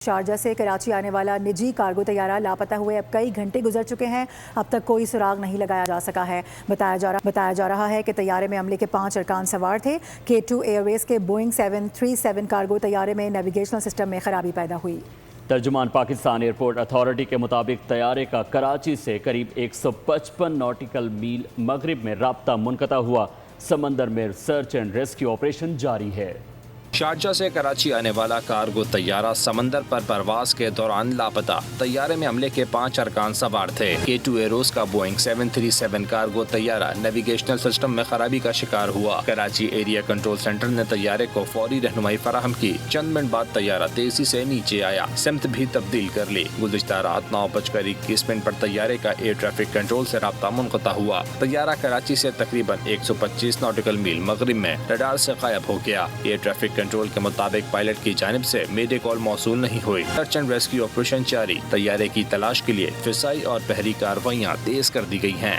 Sharjah سے کراچی آنے والا نجی کارگو طیارہ لاپتہ ہوئے اب کئی گھنٹے گزر چکے ہیں۔ اب تک کوئی سراغ نہیں لگایا جا سکا ہے۔ بتایا جا رہا ہے کہ طیارے میں عملے کے 5 ارکان سوار تھے۔ K2 ایئر ویز کے بوئنگ 737 کارگو طیارے میں نیویگیشنل سسٹم میں خرابی پیدا ہوئی۔ ترجمان پاکستان ایئرپورٹ اتھارٹی کے مطابق طیارے کا کراچی سے قریب 155 ناٹیکل میل مغرب میں رابطہ منقطع ہوا۔ سمندر میں سرچ اینڈ ریسکیو آپریشن جاری ہے۔ شارجہ سے کراچی آنے والا کارگو طیارہ سمندر پر پرواز کے دوران لاپتہ۔ طیارے میں عملے کے 5 ارکان سوار تھے۔ K2 ایروز کا بوئنگ 737 کارگو طیارہ نیویگیشنل سسٹم میں خرابی کا شکار ہوا۔ کراچی ایریا کنٹرول سینٹر نے طیارے کو فوری رہنمائی فراہم کی۔ چند منٹ بعد طیارہ تیزی سے نیچے آیا، سمت بھی تبدیل کر لی۔ گزشتہ رات 9:21 پر طیارے کا ایئر ٹریفک کنٹرول سے رابطہ منقطع ہوا۔ طیارہ کراچی سے تقریباً 125 ناٹیکل میل مغرب میں ریڈار سے غائب ہو گیا۔ ایئر ٹریفک کنٹرول کے مطابق پائلٹ کی جانب سے میڈے کال موصول نہیں ہوئی۔ سرچ اینڈ ریسکیو آپریشن جاری۔ طیارے کی تلاش کے لیے فضائی اور بحری کارروائیاں تیز کر دی گئی ہیں۔